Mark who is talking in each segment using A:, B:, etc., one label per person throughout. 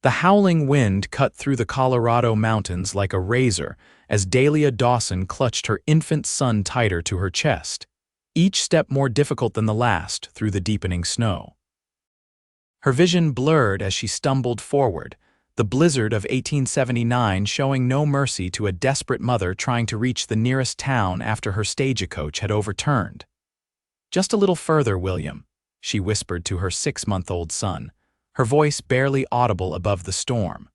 A: The howling wind cut through the Colorado mountains like a razor as Dahlia Dawson clutched her infant son tighter to her chest, each step more difficult than the last through the deepening snow. Her vision blurred as she stumbled forward, the blizzard of 1879 showing no mercy to a desperate mother trying to reach the nearest town after her stagecoach had overturned. "Just a little further, William," she whispered to her 6-month-old son, her voice barely audible above the storm.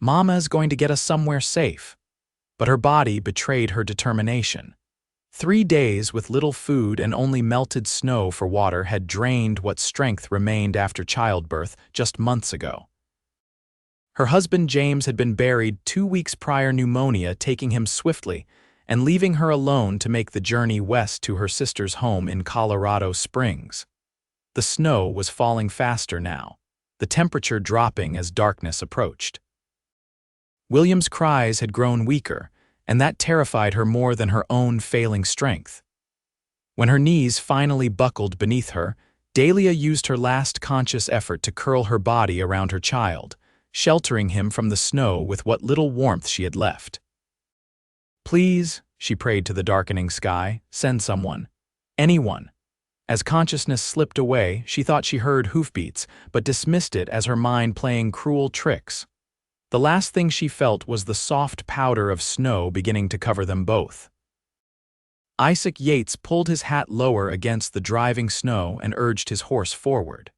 A: "Mama's going to get us somewhere safe." But her body betrayed her determination. 3 days with little food and only melted snow for water had drained what strength remained after childbirth just months ago. Her husband James had been buried 2 weeks prior, pneumonia taking him swiftly and leaving her alone to make the journey west to her sister's home in Colorado Springs. The snow was falling faster now, the temperature dropping as darkness approached. William's cries had grown weaker, and that terrified her more than her own failing strength. When her knees finally buckled beneath her, Dahlia used her last conscious effort to curl her body around her child, sheltering him from the snow with what little warmth she had left. "Please," she prayed to the darkening sky, "send someone. Anyone." As consciousness slipped away, she thought she heard hoofbeats, but dismissed it as her mind playing cruel tricks. The last thing she felt was the soft powder of snow beginning to cover them both. Isaac Yates pulled his hat lower against the driving snow and urged his horse forward.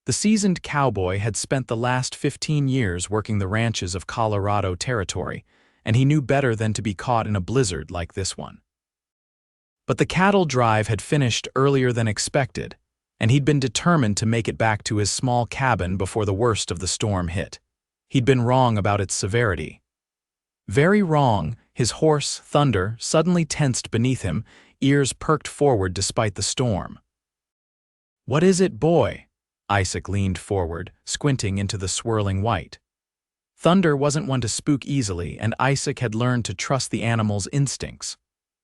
A: The seasoned cowboy had spent the last 15 years working the ranches of Colorado Territory, and he knew better than to be caught in a blizzard like this one. But the cattle drive had finished earlier than expected, and he'd been determined to make it back to his small cabin before the worst of the storm hit. He'd been wrong about its severity. Very wrong. His horse, Thunder, suddenly tensed beneath him, ears perked forward despite the storm. "What is it, boy?" Isaac leaned forward, squinting into the swirling white. Thunder wasn't one to spook easily, and Isaac had learned to trust the animal's instincts.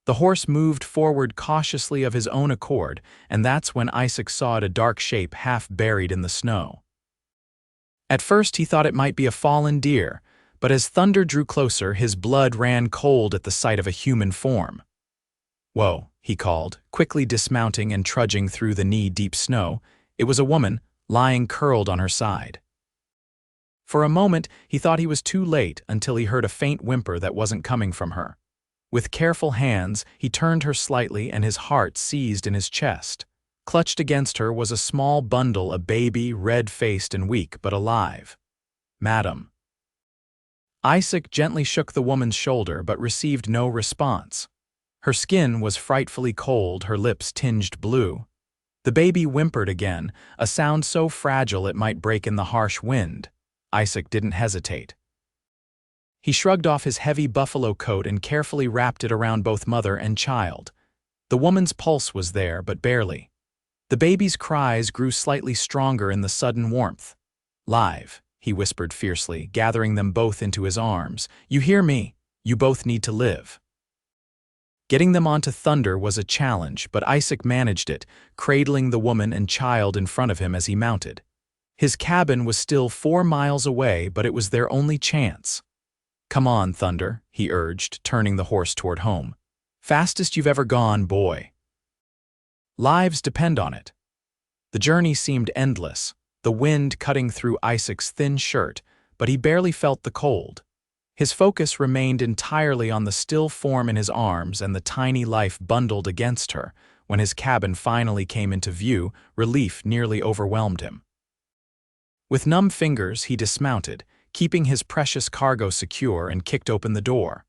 A: The horse moved forward cautiously of his own accord, and that's when Isaac saw it, a dark shape half buried in the snow. At first he thought it might be a fallen deer, but as Thunder drew closer, his blood ran cold at the sight of a human form. "Whoa," he called, quickly dismounting and trudging through the knee-deep snow. It was a woman, lying curled on her side. For a moment, he thought he was too late until he heard a faint whimper that wasn't coming from her. With careful hands, he turned her slightly and his heart seized in his chest. Clutched against her was a small bundle, a baby, red-faced and weak, but alive. "Madam." Isaac gently shook the woman's shoulder but received no response. Her skin was frightfully cold, her lips tinged blue. The baby whimpered again, a sound so fragile it might break in the harsh wind. Isaac didn't hesitate. He shrugged off his heavy buffalo coat and carefully wrapped it around both mother and child. The woman's pulse was there, but barely. The baby's cries grew slightly stronger in the sudden warmth. "Live," he whispered fiercely, gathering them both into his arms. "You hear me? You both need to live." Getting them onto Thunder was a challenge, but Isaac managed it, cradling the woman and child in front of him as he mounted. His cabin was still 4 miles away, but it was their only chance. "Come on, Thunder," he urged, turning the horse toward home. "Fastest you've ever gone, boy." Lives depend on it. The journey seemed endless, the wind cutting through Isaac's thin shirt, but he barely felt the cold. His focus remained entirely on the still form in his arms and the tiny life bundled against her. When his cabin finally came into view, relief nearly overwhelmed him. With numb fingers, he dismounted, keeping his precious cargo secure, and kicked open the door.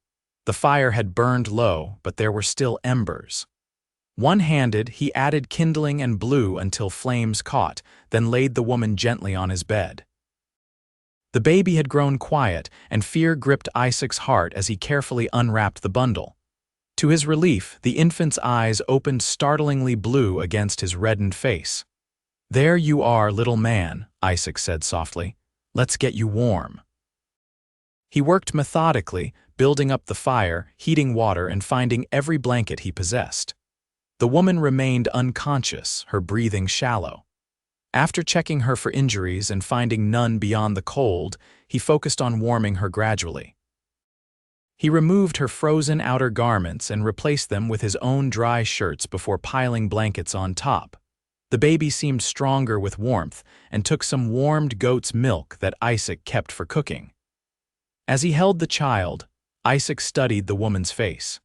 A: The fire had burned low, but there were still embers. One-handed, he added kindling and blew until flames caught, then laid the woman gently on his bed. The baby had grown quiet, and fear gripped Isaac's heart as he carefully unwrapped the bundle. To his relief, the infant's eyes opened startlingly blue against his reddened face. "There you are, little man," Isaac said softly. "Let's get you warm." He worked methodically, building up the fire, heating water, and finding every blanket he possessed. The woman remained unconscious, her breathing shallow. After checking her for injuries and finding none beyond the cold, he focused on warming her gradually. He removed her frozen outer garments and replaced them with his own dry shirts before piling blankets on top. The baby seemed stronger with warmth and took some warmed goat's milk that Isaac kept for cooking. As he held the child, Isaac studied the woman's face.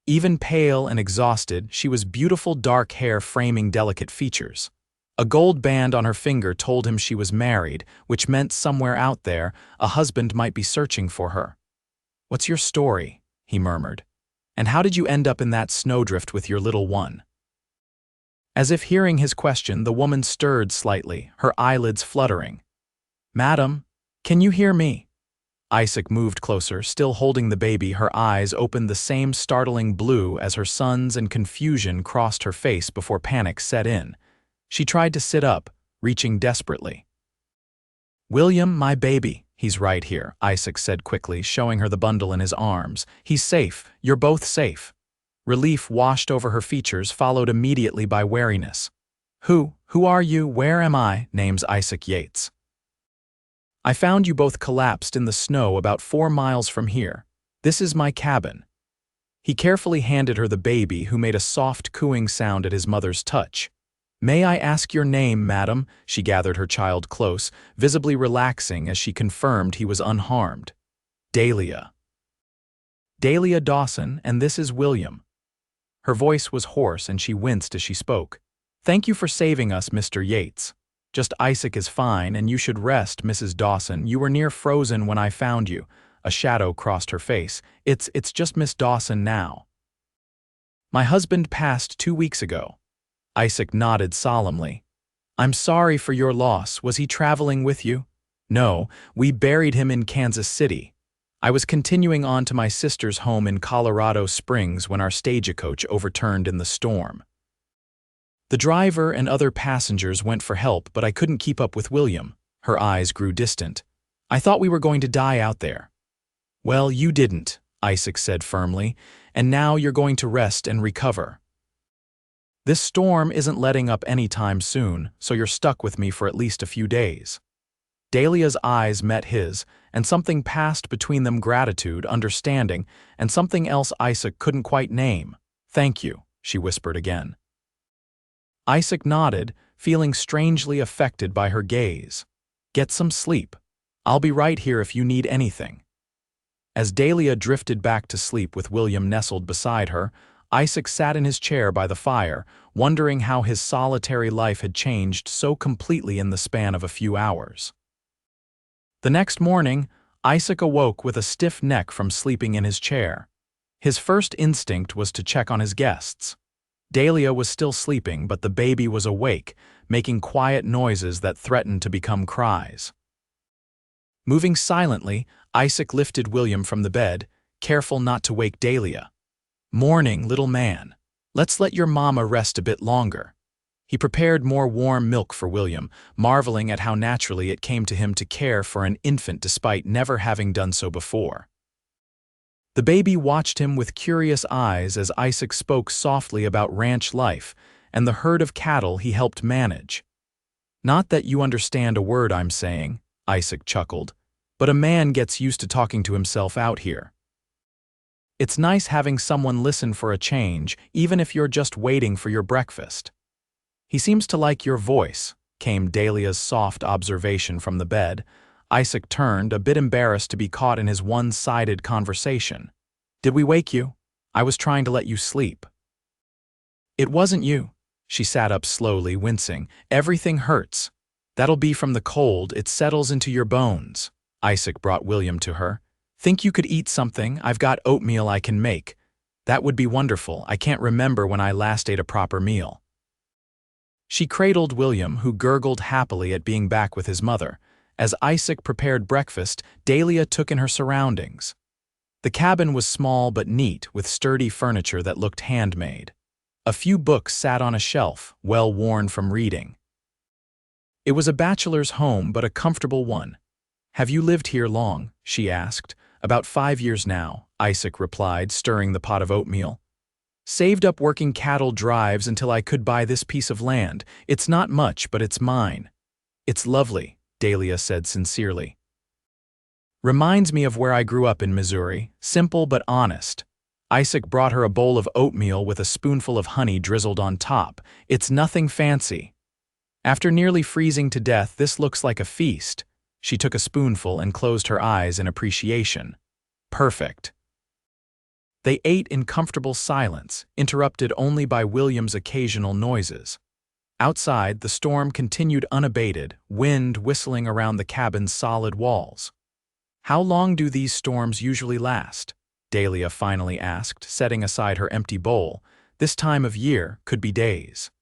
A: Even pale and exhausted, she was beautiful dark hair framing delicate features. A gold band on her finger told him she was married, which meant somewhere out there, a husband might be searching for her. "What's your story?" he murmured. "And how did you end up in that snowdrift with your little one?" As if hearing his question, the woman stirred slightly, her eyelids fluttering. "Madam, can you hear me?" Isaac moved closer, still holding the baby. Her eyes opened the same startling blue as her son's, and confusion crossed her face before panic set in. She tried to sit up, reaching desperately. "William, my baby, he's right here," Isaac said quickly, showing her the bundle in his arms. "He's safe. You're both safe." Relief washed over her features, followed immediately by wariness. Who are you? Where am I?" Name's Isaac Yates. "I found you both collapsed in the snow about 4 miles from here. This is my cabin." He carefully handed her the baby, who made a soft cooing sound at his mother's touch. "May I ask your name, madam?" She gathered her child close, visibly relaxing as she confirmed he was unharmed. "Dahlia. Dahlia Dawson, and this is William." Her voice was hoarse and she winced as she spoke. "Thank you for saving us, Mr. Yates. Just Isaac is fine, and you should rest, Mrs. Dawson. You were near frozen when I found you." A shadow crossed her face. It's just Miss Dawson now." "My husband passed 2 weeks ago." Isaac nodded solemnly. "I'm sorry for your loss. Was he traveling with you?" "No, we buried him in Kansas City. I was continuing on to my sister's home in Colorado Springs when our stagecoach overturned in the storm. The driver and other passengers went for help, but I couldn't keep up with William." Her eyes grew distant. "I thought we were going to die out there." "Well, you didn't," Isaac said firmly, "and now you're going to rest and recover. This storm isn't letting up anytime soon, so you're stuck with me for at least a few days." Dahlia's eyes met his, and something passed between them: gratitude, understanding, and something else Isaac couldn't quite name. "Thank you," she whispered again. Isaac nodded, feeling strangely affected by her gaze. "Get some sleep. I'll be right here if you need anything." As Dahlia drifted back to sleep with William nestled beside her, Isaac sat in his chair by the fire, wondering how his solitary life had changed so completely in the span of a few hours. The next morning, Isaac awoke with a stiff neck from sleeping in his chair. His first instinct was to check on his guests. Dahlia was still sleeping, but the baby was awake, making quiet noises that threatened to become cries. Moving silently, Isaac lifted William from the bed, careful not to wake Dahlia. "Morning, little man. Let's let your mama rest a bit longer." He prepared more warm milk for William, marveling at how naturally it came to him to care for an infant despite never having done so before. The baby watched him with curious eyes as Isaac spoke softly about ranch life and the herd of cattle he helped manage. "Not that you understand a word I'm saying," Isaac chuckled, "but a man gets used to talking to himself out here. It's nice having someone listen for a change, even if you're just waiting for your breakfast." "He seems to like your voice," came Dahlia's soft observation from the bed. Isaac turned, a bit embarrassed to be caught in his one-sided conversation. "Did we wake you? I was trying to let you sleep." "It wasn't you." She sat up slowly, wincing. "Everything hurts. That'll be from the cold. It settles into your bones." Isaac brought William to her. "Think you could eat something? I've got oatmeal I can make." "That would be wonderful. I can't remember when I last ate a proper meal." She cradled William, who gurgled happily at being back with his mother. As Isaac prepared breakfast, Dahlia took in her surroundings. The cabin was small but neat, with sturdy furniture that looked handmade. A few books sat on a shelf, well worn from reading. It was a bachelor's home, but a comfortable one. "Have you lived here long?" she asked. "About 5 years now," Isaac replied, stirring the pot of oatmeal. Saved up working cattle drives until I could buy this piece of land. It's not much, but it's mine. It's lovely, Dahlia said sincerely. Reminds me of where I grew up in Missouri, simple but honest. Isaac brought her a bowl of oatmeal with a spoonful of honey drizzled on top. It's nothing fancy. After nearly freezing to death, this looks like a feast. She took a spoonful and closed her eyes in appreciation. Perfect. They ate in comfortable silence, interrupted only by William's occasional noises. Outside, the storm continued unabated, wind whistling around the cabin's solid walls. "How long do these storms usually last?" Dahlia finally asked, setting aside her empty bowl. "This time of year could be days."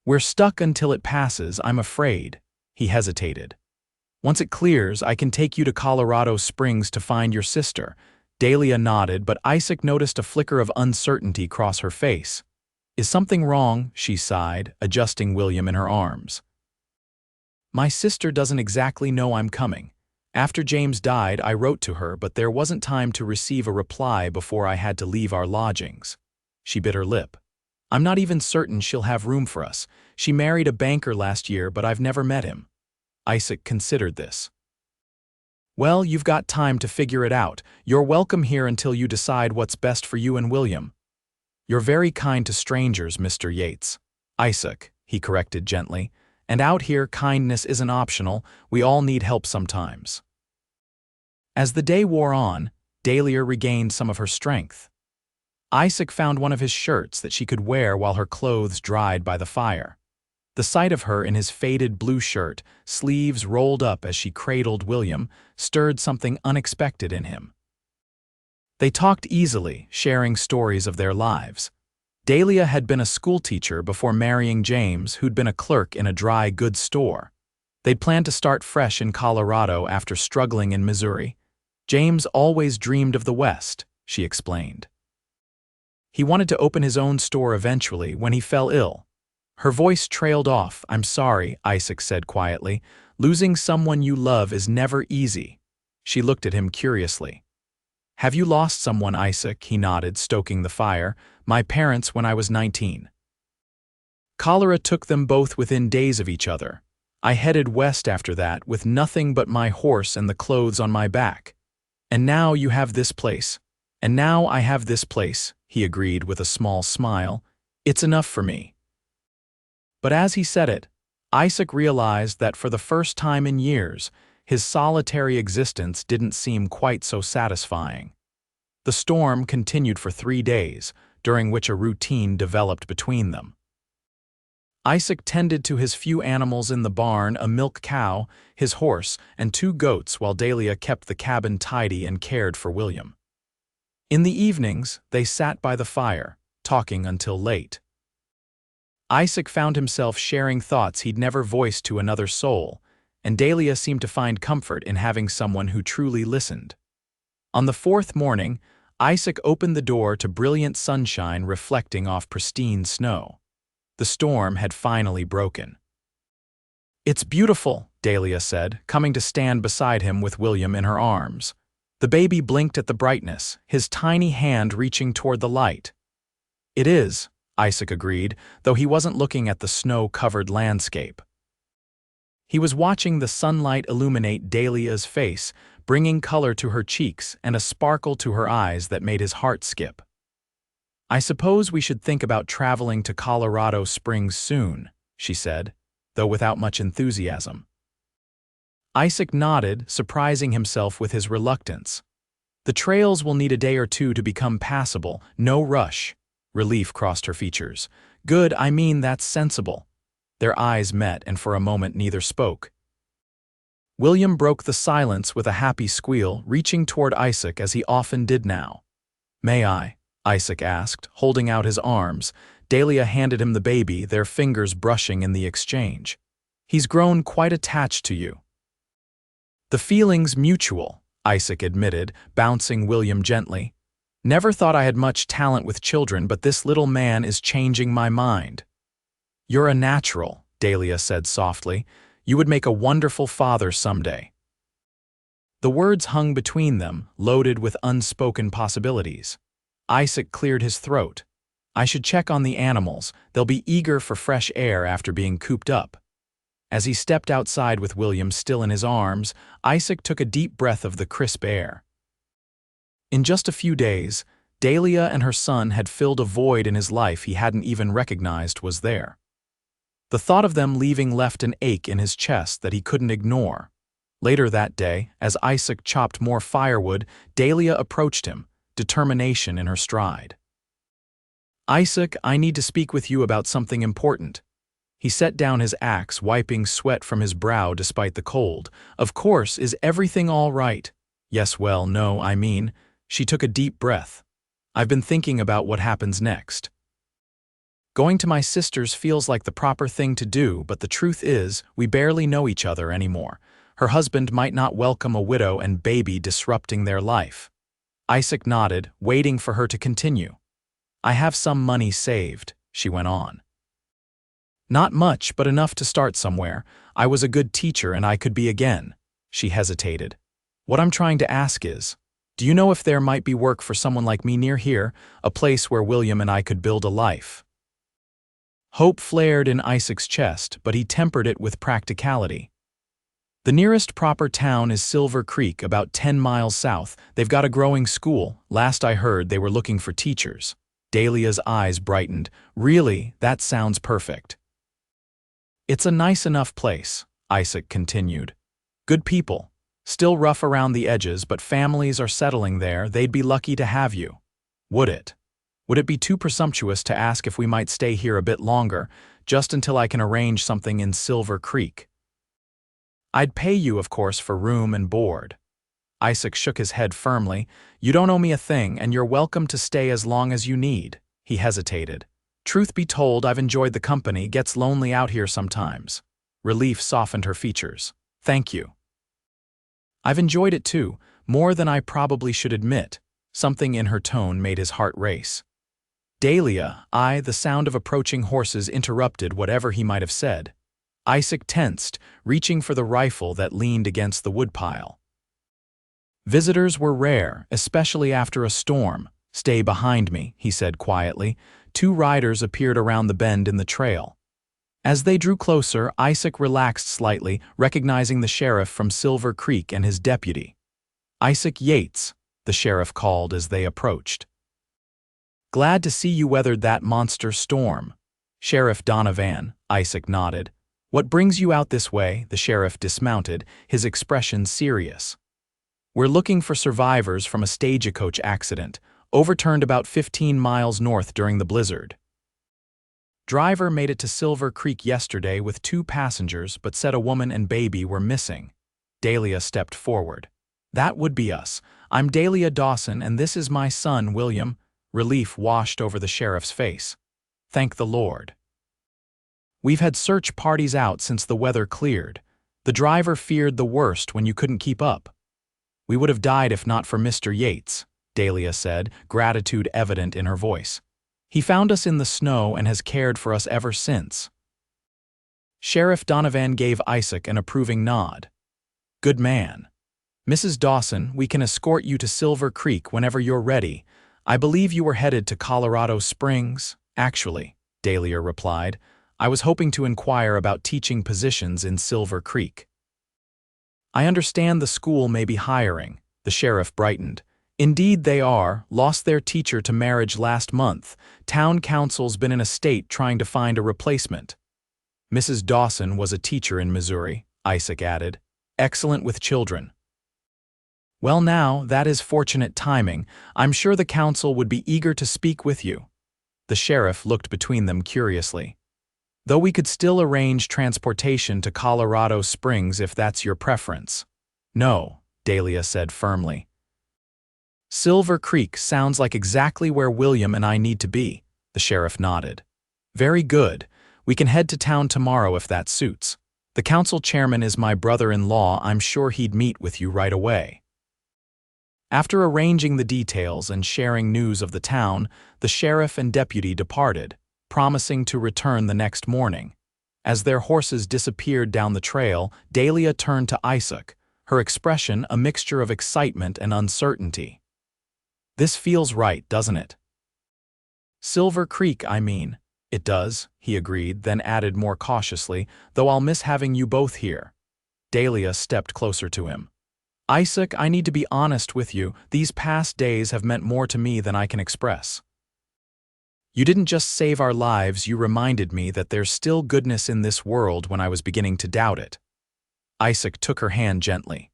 A: "We're stuck until it passes, I'm afraid." He hesitated. "Once it clears, I can take you to Colorado Springs to find your sister." Dahlia nodded, but Isaac noticed a flicker of uncertainty cross her face. "Is something wrong?" she sighed, adjusting William in her arms. "My sister doesn't exactly know I'm coming. After James died, I wrote to her, but there wasn't time to receive a reply before I had to leave our lodgings." She bit her lip. "I'm not even certain she'll have room for us. She married a banker last year, but I've never met him." Isaac considered this. "Well, you've got time to figure it out. You're welcome here until you decide what's best for you and William." "You're very kind to strangers, Mr. Yates." "Isaac," he corrected gently. "And out here, kindness isn't optional. We all need help sometimes." As the day wore on, Dahlia regained some of her strength. Isaac found one of his shirts that she could wear while her clothes dried by the fire. The sight of her in his faded blue shirt, sleeves rolled up as she cradled William, stirred something unexpected in him. They talked easily, sharing stories of their lives. Dahlia had been a schoolteacher before marrying James, who'd been a clerk in a dry goods store. They'd planned to start fresh in Colorado after struggling in Missouri. "James always dreamed of the West," she explained. "He wanted to open his own store eventually when he fell ill." Her voice trailed off. "I'm sorry," Isaac said quietly. "Losing someone you love is never easy." She looked at him curiously. "Have you lost someone, Isaac?" He nodded, stoking the fire. "My parents when I was 19. Cholera took them both within days of each other. I headed west after that with nothing but my horse and the clothes on my back. And now you have this place. And now I have this place," he agreed with a small smile. "It's enough for me." But as he said it, Isaac realized that for the first time in years, his solitary existence didn't seem quite so satisfying. The storm continued for 3 days, during which a routine developed between them. Isaac tended to his few animals in the barn, a milk cow, his horse, and 2 goats, while Dahlia kept the cabin tidy and cared for William. In the evenings, they sat by the fire, talking until late. Isaac found himself sharing thoughts he'd never voiced to another soul, and Dahlia seemed to find comfort in having someone who truly listened. On the 4th morning, Isaac opened the door to brilliant sunshine reflecting off pristine snow. The storm had finally broken. "It's beautiful," Dahlia said, coming to stand beside him with William in her arms. The baby blinked at the brightness, his tiny hand reaching toward the light. "It is," Isaac agreed, though he wasn't looking at the snow-covered landscape. He was watching the sunlight illuminate Dahlia's face, bringing color to her cheeks and a sparkle to her eyes that made his heart skip. "I suppose we should think about traveling to Colorado Springs soon," she said, though without much enthusiasm. Isaac nodded, surprising himself with his reluctance. "The trails will need a day or 2 to become passable, no rush." Relief crossed her features. "Good, I mean that's sensible." Their eyes met, and for a moment neither spoke. William broke the silence with a happy squeal, reaching toward Isaac as he often did now. "May I?" Isaac asked, holding out his arms. Dahlia handed him the baby, their fingers brushing in the exchange. "He's grown quite attached to you." "The feeling's mutual," Isaac admitted, bouncing William gently. "Never thought I had much talent with children, but this little man is changing my mind." "You're a natural," Dahlia said softly. "You would make a wonderful father someday." The words hung between them, loaded with unspoken possibilities. Isaac cleared his throat. I should check on the animals. They'll be eager for fresh air after being cooped up. As he stepped outside with William still in his arms, Isaac took a deep breath of the crisp air. In just a few days, Dahlia and her son had filled a void in his life he hadn't even recognized was there. The thought of them leaving left an ache in his chest that he couldn't ignore. Later that day, as Isaac chopped more firewood, Dahlia approached him, determination in her stride. "Isaac, I need to speak with you about something important." He set down his axe, wiping sweat from his brow despite the cold. "Of course, is everything all right?" "Yes, well, no, I mean." She took a deep breath. "I've been thinking about what happens next. Going to my sister's feels like the proper thing to do, but the truth is, we barely know each other anymore. Her husband might not welcome a widow and baby disrupting their life." Isaac nodded, waiting for her to continue. "I have some money saved," she went on. "Not much, but enough to start somewhere. I was a good teacher and I could be again." She hesitated. "What I'm trying to ask is, do you know if there might be work for someone like me near here, a place where William and I could build a life?" Hope flared in Isaac's chest, but he tempered it with practicality. "The nearest proper town is Silver Creek, about 10 miles south. They've got a growing school. Last I heard, they were looking for teachers." Dahlia's eyes brightened. "Really, that sounds perfect." "It's a nice enough place," Isaac continued. "Good people. Still rough around the edges, but families are settling there. They'd be lucky to have you." "Would it? Would it be too presumptuous to ask if we might stay here a bit longer, just until I can arrange something in Silver Creek?" "I'd pay you, of course, for room and board." Isaac shook his head firmly. "You don't owe me a thing, and you're welcome to stay as long as you need." He hesitated. "Truth be told, I've enjoyed the company. Gets lonely out here sometimes." Relief softened her features. "Thank you." "I've enjoyed it too, more than I probably should admit." Something in her tone made his heart race. "Dahlia," the sound of approaching horses interrupted whatever he might have said. Isaac tensed, reaching for the rifle that leaned against the woodpile. Visitors were rare, especially after a storm. "Stay behind me," he said quietly. Two riders appeared around the bend in the trail. As they drew closer, Isaac relaxed slightly, recognizing the sheriff from Silver Creek and his deputy. "Isaac Yates," the sheriff called as they approached. "Glad to see you weathered that monster storm." "Sheriff Donovan," Isaac nodded. "What brings you out this way?" The sheriff dismounted, his expression serious. "We're looking for survivors from a stagecoach accident, overturned about 15 miles north during the blizzard. Driver made it to Silver Creek yesterday with 2 passengers, but said a woman and baby were missing." Dahlia stepped forward. "That would be us. I'm Dahlia Dawson, and this is my son, William." Relief washed over the sheriff's face. "Thank the Lord. We've had search parties out since the weather cleared. The driver feared the worst when you couldn't keep up." "We would have died if not for Mr. Yates," Dahlia said, gratitude evident in her voice. "He found us in the snow and has cared for us ever since." Sheriff Donovan gave Isaac an approving nod. "Good man. Mrs. Dawson, we can escort you to Silver Creek whenever you're ready. I believe you were headed to Colorado Springs." "Actually," Dahlia replied, "I was hoping to inquire about teaching positions in Silver Creek." "I understand the school may be hiring." The sheriff brightened. "Indeed they are. Lost their teacher to marriage last month. Town council's been in a state trying to find a replacement." "Mrs. Dawson was a teacher in Missouri," Isaac added. "Excellent with children." "Well now, that is fortunate timing. I'm sure the council would be eager to speak with you." The sheriff looked between them curiously. "Though we could still arrange transportation to Colorado Springs if that's your preference." "No," Dahlia said firmly. "Silver Creek sounds like exactly where William and I need to be." The sheriff nodded. "Very good. We can head to town tomorrow if that suits. The council chairman is my brother-in-law. I'm sure he'd meet with you right away." After arranging the details and sharing news of the town, the sheriff and deputy departed, promising to return the next morning. As their horses disappeared down the trail, Dahlia turned to Isaac, her expression a mixture of excitement and uncertainty. "This feels right, doesn't it?" Silver Creek, I mean. It does, he agreed, then added more cautiously, though I'll miss having you both here. Dahlia stepped closer to him. Isaac, I need to be honest with you. These past days have meant more to me than I can express. You didn't just save our lives, you reminded me that there's still goodness in this world when I was beginning to doubt it. Isaac took her hand gently.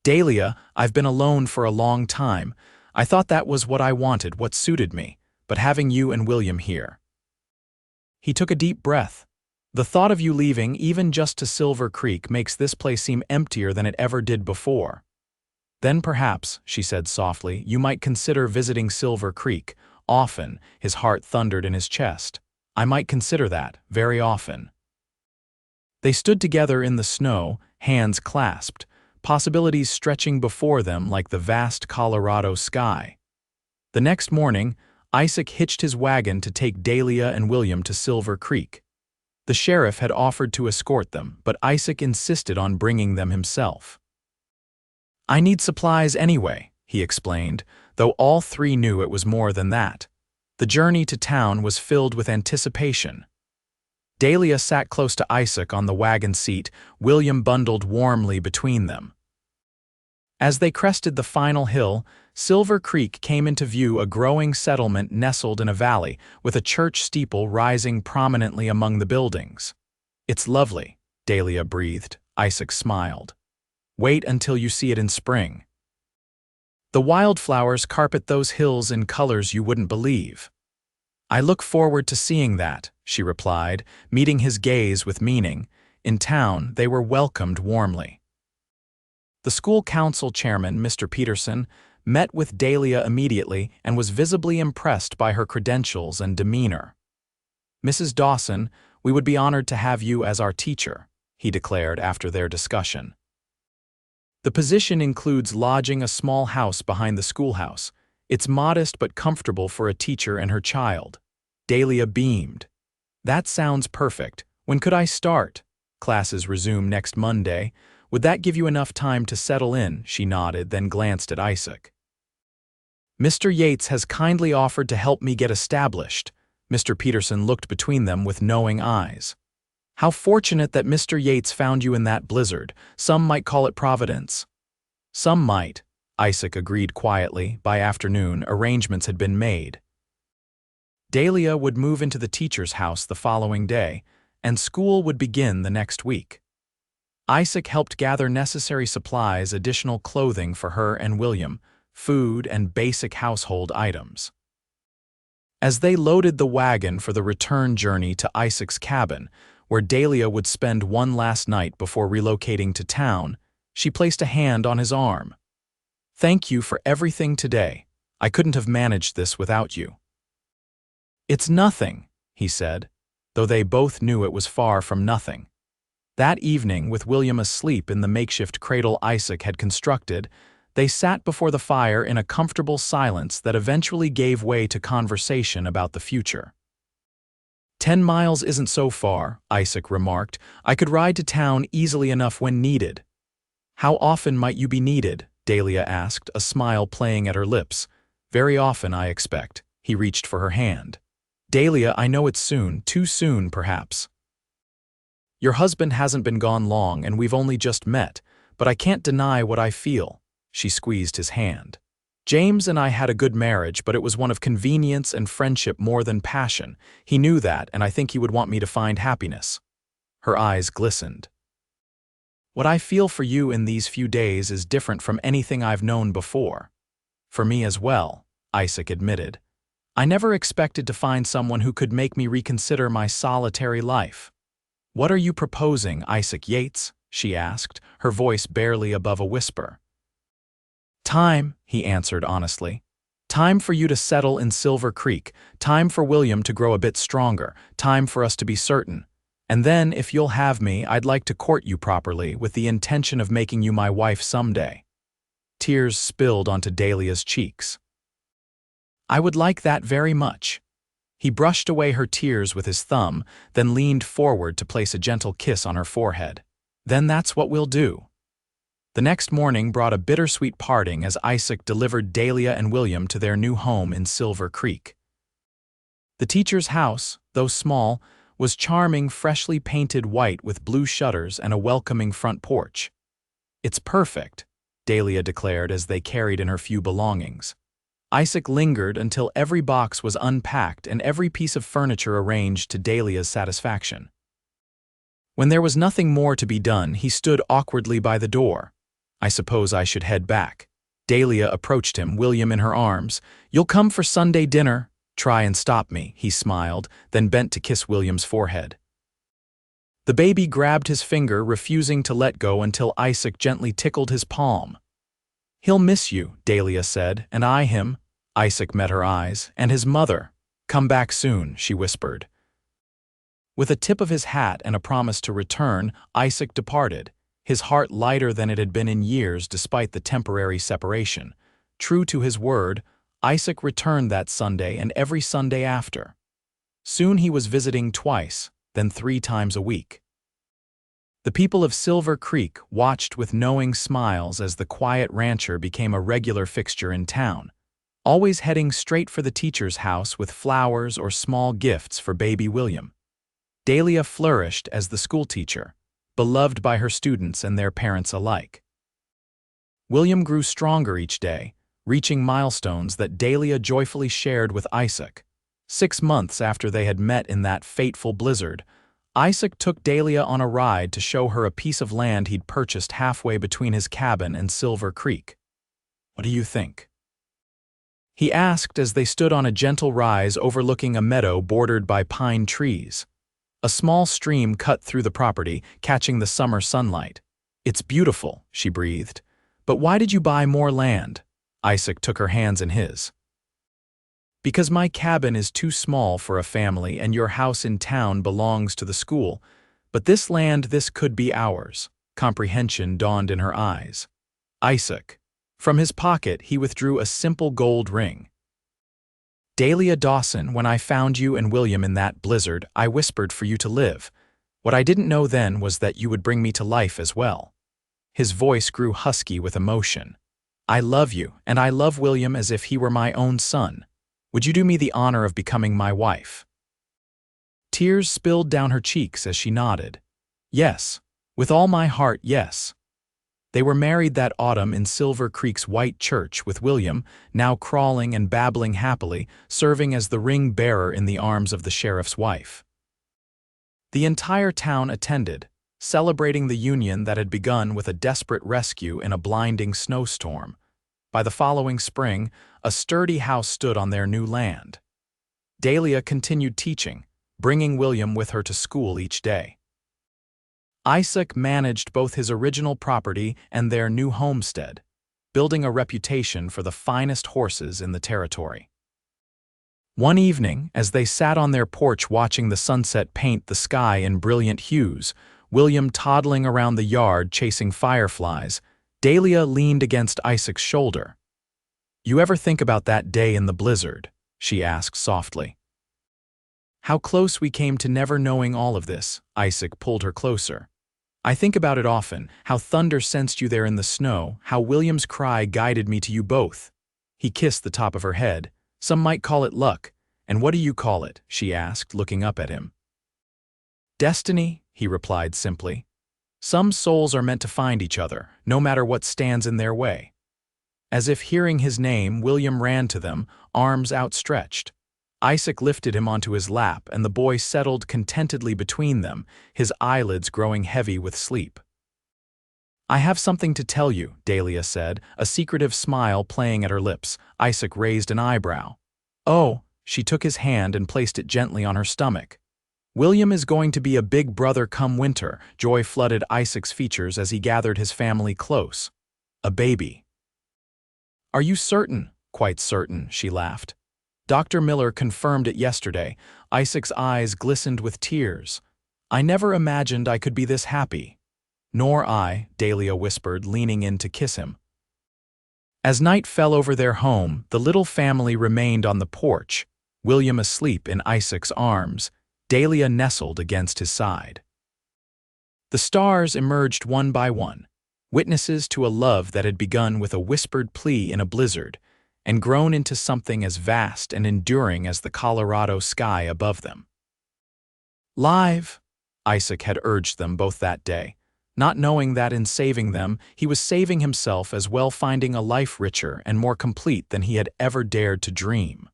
A: Dahlia, I've been alone for a long time. I thought that was what I wanted, what suited me, but having you and William here. He took a deep breath. The thought of you leaving, even just to Silver Creek, makes this place seem emptier than it ever did before. Then perhaps, she said softly, you might consider visiting Silver Creek. Often, his heart thundered in his chest. I might consider that, very often. They stood together in the snow, hands clasped, possibilities stretching before them like the vast Colorado sky. The next morning, Isaac hitched his wagon to take Dahlia and William to Silver Creek. The sheriff had offered to escort them, but Isaac insisted on bringing them himself. I need supplies anyway, he explained, though all three knew it was more than that. The journey to town was filled with anticipation. Dahlia sat close to Isaac on the wagon seat, William bundled warmly between them. As they crested the final hill, Silver Creek came into view, a growing settlement nestled in a valley, with a church steeple rising prominently among the buildings. It's lovely, Dahlia breathed. Isaac smiled. Wait until you see it in spring. The wildflowers carpet those hills in colors you wouldn't believe. I look forward to seeing that, she replied, meeting his gaze with meaning. In town, they were welcomed warmly. The school council chairman, Mr. Peterson, met with Dahlia immediately and was visibly impressed by her credentials and demeanor. Mrs. Dawson, we would be honored to have you as our teacher, he declared after their discussion. The position includes lodging a small house behind the schoolhouse. It's modest but comfortable for a teacher and her child. Dahlia beamed. That sounds perfect. When could I start? Classes resume next Monday. Would that give you enough time to settle in? She nodded, then glanced at Isaac. Mr. Yates has kindly offered to help me get established. Mr. Peterson looked between them with knowing eyes. How fortunate that Mr. Yates found you in that blizzard. Some might call it providence. Some might, Isaac agreed quietly. By afternoon, arrangements had been made. Dahlia would move into the teacher's house the following day, and school would begin the next week. Isaac helped gather necessary supplies, additional clothing for her and William, food and basic household items. As they loaded the wagon for the return journey to Isaac's cabin, where Dahlia would spend one last night before relocating to town, she placed a hand on his arm. Thank you for everything today. I couldn't have managed this without you. It's nothing, he said, though they both knew it was far from nothing. That evening, with William asleep in the makeshift cradle Isaac had constructed, they sat before the fire in a comfortable silence that eventually gave way to conversation about the future. 10 miles isn't so far, Isaac remarked. I could ride to town easily enough when needed. How often might you be needed? Dahlia asked, a smile playing at her lips. Very often, I expect. He reached for her hand. Dahlia, I know it's soon, too soon, perhaps. Your husband hasn't been gone long, and we've only just met, but I can't deny what I feel. She squeezed his hand. James and I had a good marriage, but it was one of convenience and friendship more than passion. He knew that, and I think he would want me to find happiness. Her eyes glistened. What I feel for you in these few days is different from anything I've known before. For me as well, Isaac admitted. I never expected to find someone who could make me reconsider my solitary life. What are you proposing, Isaac Yates? She asked, her voice barely above a whisper. Time, he answered honestly. Time for you to settle in Silver Creek, time for William to grow a bit stronger, time for us to be certain. And then, if you'll have me, I'd like to court you properly with the intention of making you my wife someday. Tears spilled onto Dahlia's cheeks. I would like that very much. He brushed away her tears with his thumb, then leaned forward to place a gentle kiss on her forehead. Then that's what we'll do. The next morning brought a bittersweet parting as Isaac delivered Dahlia and William to their new home in Silver Creek. The teacher's house, though small, was charming, freshly painted white with blue shutters and a welcoming front porch. "It's perfect," Dahlia declared as they carried in her few belongings. Isaac lingered until every box was unpacked and every piece of furniture arranged to Dahlia's satisfaction. When there was nothing more to be done, he stood awkwardly by the door. "I suppose I should head back." Dahlia approached him, William in her arms. "You'll come for Sunday dinner?" "Try and stop me," he smiled, then bent to kiss William's forehead. The baby grabbed his finger, refusing to let go until Isaac gently tickled his palm. "He'll miss you," Dahlia said, "and I him." Isaac met her eyes. "And his mother." "Come back soon," she whispered. With a tip of his hat and a promise to return, Isaac departed, his heart lighter than it had been in years despite the temporary separation. True to his word, Isaac returned that Sunday and every Sunday after. Soon he was visiting twice, then 3 times a week. The people of Silver Creek watched with knowing smiles as the quiet rancher became a regular fixture in town, always heading straight for the teacher's house with flowers or small gifts for baby William. Dahlia flourished as the schoolteacher, beloved by her students and their parents alike. William grew stronger each day, reaching milestones that Dahlia joyfully shared with Isaac. 6 months after they had met in that fateful blizzard, Isaac took Dahlia on a ride to show her a piece of land he'd purchased halfway between his cabin and Silver Creek. "What do you think?" he asked as they stood on a gentle rise overlooking a meadow bordered by pine trees. A small stream cut through the property, catching the summer sunlight. "It's beautiful," she breathed. "But why did you buy more land?" Isaac took her hands in his. "Because my cabin is too small for a family and your house in town belongs to the school. But this land, this could be ours." Comprehension dawned in her eyes. "Isaac." From his pocket, he withdrew a simple gold ring. "Dahlia Dawson, when I found you and William in that blizzard, I whispered for you to live. What I didn't know then was that you would bring me to life as well." His voice grew husky with emotion. "I love you, and I love William as if he were my own son. Would you do me the honor of becoming my wife?" Tears spilled down her cheeks as she nodded. "Yes, with all my heart, yes." They were married that autumn in Silver Creek's white church, with William, now crawling and babbling happily, serving as the ring bearer in the arms of the sheriff's wife. The entire town attended, celebrating the union that had begun with a desperate rescue in a blinding snowstorm. By the following spring, a sturdy house stood on their new land. Dahlia continued teaching, bringing William with her to school each day. Isaac managed both his original property and their new homestead, building a reputation for the finest horses in the territory. One evening, as they sat on their porch watching the sunset paint the sky in brilliant hues, William toddling around the yard chasing fireflies, Dahlia leaned against Isaac's shoulder. "You ever think about that day in the blizzard?" she asked softly. "How close we came to never knowing all of this." Isaac pulled her closer. "I think about it often, how thunder sensed you there in the snow, how William's cry guided me to you both." He kissed the top of her head. "Some might call it luck. And what do you call it?" she asked, looking up at him. "Destiny," he replied simply. "Some souls are meant to find each other, no matter what stands in their way." As if hearing his name, William ran to them, arms outstretched. Isaac lifted him onto his lap, and the boy settled contentedly between them, his eyelids growing heavy with sleep. "I have something to tell you," Dahlia said, a secretive smile playing at her lips. Isaac raised an eyebrow. "Oh," she took his hand and placed it gently on her stomach. "William is going to be a big brother come winter." Joy flooded Isaac's features as he gathered his family close. "A baby." "Are you certain?" "Quite certain," she laughed. "Dr. Miller confirmed it yesterday." Isaac's eyes glistened with tears. "I never imagined I could be this happy." "Nor I," Dahlia whispered, leaning in to kiss him. As night fell over their home, the little family remained on the porch, William asleep in Isaac's arms, Dahlia nestled against his side. The stars emerged one by one, witnesses to a love that had begun with a whispered plea in a blizzard, and grown into something as vast and enduring as the Colorado sky above them. "Live," Isaac had urged them both that day, not knowing that in saving them, he was saving himself as well, finding a life richer and more complete than he had ever dared to dream.